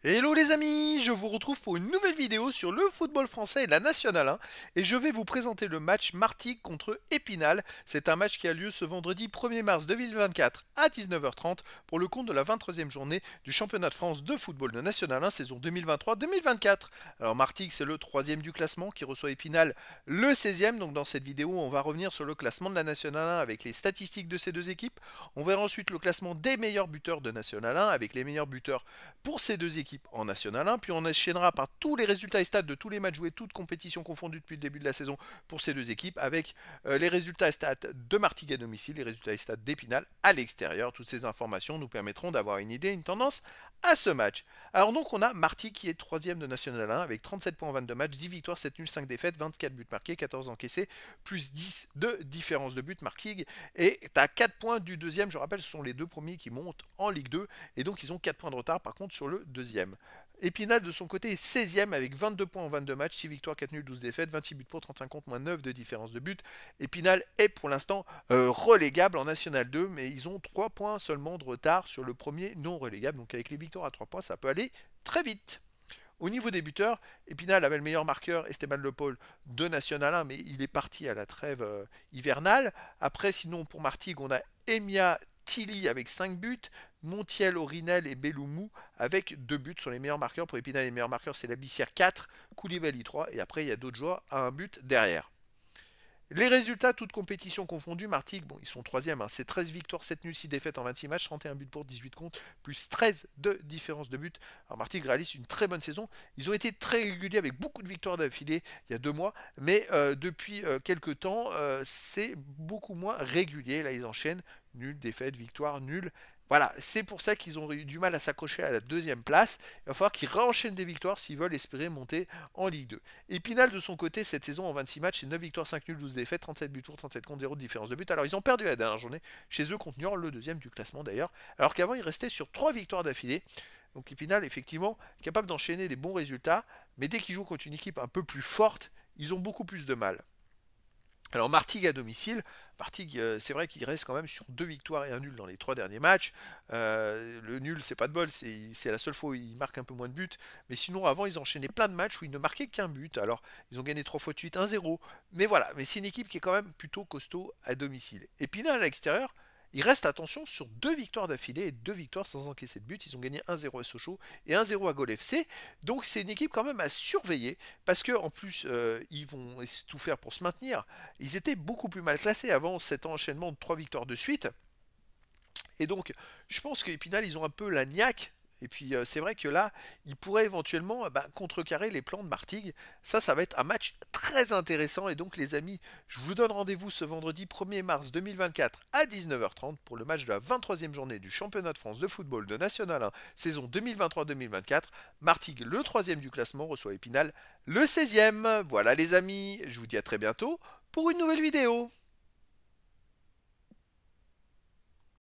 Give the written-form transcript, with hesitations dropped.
Hello les amis, je vous retrouve pour une nouvelle vidéo sur le football français et la Nationale 1 et je vais vous présenter le match Martigues contre Épinal. C'est un match qui a lieu ce vendredi 1er mars 2024 à 19h30 pour le compte de la 23e journée du championnat de France de football de Nationale 1 saison 2023-2024. Alors Martigues c'est le troisième du classement qui reçoit Épinal le 16e. Donc dans cette vidéo on va revenir sur le classement de la Nationale 1 avec les statistiques de ces deux équipes. On verra ensuite le classement des meilleurs buteurs de Nationale 1 avec les meilleurs buteurs pour ces deux équipes en National 1, puis on enchaînera par tous les résultats et stats de tous les matchs joués, toutes compétitions confondues depuis le début de la saison pour ces deux équipes, avec les résultats et stats de Martigues à domicile, les résultats et stats d'Épinal à l'extérieur. Toutes ces informations nous permettront d'avoir une idée, une tendance à ce match. Alors donc on a Martigues qui est troisième de National 1 avec 37 points en 22 matchs, 10 victoires, 7 nuls, 5 défaites, 24 buts marqués, 14 encaissés, plus 10 de différence de but. Martigues est à 4 points du deuxième, je rappelle ce sont les deux premiers qui montent en Ligue 2 et donc ils ont 4 points de retard par contre sur le deuxième. Épinal de son côté est 16e avec 22 points en 22 matchs, 6 victoires, 4 nuls, 12 défaites, 26 buts pour, 35 contre, moins 9 de différence de but. Épinal est pour l'instant relégable en National 2, mais ils ont 3 points seulement de retard sur le premier non relégable. Donc avec les victoires à 3 points, ça peut aller très vite. Au niveau des buteurs, Épinal avait le meilleur marqueur, Esteban Le Paul, de National 1, mais il est parti à la trêve hivernale. Après, sinon, pour Martigues, on a Emia Tilly avec 5 buts, Montiel, Orinel et Belloumou avec 2 buts sont les meilleurs marqueurs. Pour Épinal, les meilleurs marqueurs, c'est la Bissière 4, Koulibaly 3, et après, il y a d'autres joueurs à un but derrière. Les résultats, toutes compétitions confondues, Martigues, bon, ils sont troisième, hein, c'est 13 victoires, 7 nuls, 6 défaites en 26 matchs, 31 buts pour, 18 contre, plus 13 de différence de but. Alors Martigues réalise une très bonne saison. Ils ont été très réguliers avec beaucoup de victoires d'affilée il y a 2 mois, mais depuis quelques temps, c'est beaucoup moins régulier. Là, ils enchaînent nul, défaite, victoire, nul. Voilà, c'est pour ça qu'ils ont eu du mal à s'accrocher à la deuxième place. Il va falloir qu'ils réenchaînent des victoires s'ils veulent espérer monter en Ligue 2. Épinal, de son côté, cette saison en 26 matchs, c'est 9 victoires, 5 nuls, 12 défaites, 37 buts pour, 37 contre, 0 de différence de but. Alors ils ont perdu la dernière journée chez eux contre Niort, le deuxième du classement d'ailleurs, alors qu'avant ils restaient sur 3 victoires d'affilée. Donc Épinal, effectivement, capable d'enchaîner des bons résultats, mais dès qu'ils jouent contre une équipe un peu plus forte, ils ont beaucoup plus de mal. Alors Martigues à domicile, Martigues, c'est vrai qu'il reste quand même sur 2 victoires et un nul dans les 3 derniers matchs. Le nul, c'est pas de bol, c'est la seule fois où ils marquent un peu moins de buts. Mais sinon, avant, ils enchaînaient plein de matchs où ils ne marquaient qu'un but. Alors, ils ont gagné 3 fois de suite, 1-0. Mais voilà, mais c'est une équipe qui est quand même plutôt costaud à domicile. Et Pinal à l'extérieur, il reste, attention, sur 2 victoires d'affilée et 2 victoires sans encaisser de but. Ils ont gagné 1-0 à Sochaux et 1-0 à Gol FC. Donc c'est une équipe quand même à surveiller parce que en plus ils vont tout faire pour se maintenir. Ils étaient beaucoup plus mal classés avant cet enchaînement de 3 victoires de suite. Et donc je pense qu'Épinal ils ont un peu la niaque. Et puis c'est vrai que là, ils pourraient éventuellement contrecarrer les plans de Martigues. Ça va être un match très intéressant. Et donc les amis, je vous donne rendez-vous ce vendredi 1er mars 2024 à 19h30 pour le match de la 23e journée du championnat de France de football de National 1 saison 2023-2024. Martigues, le troisième du classement, reçoit Épinal, le 16e. Voilà les amis, je vous dis à très bientôt pour une nouvelle vidéo.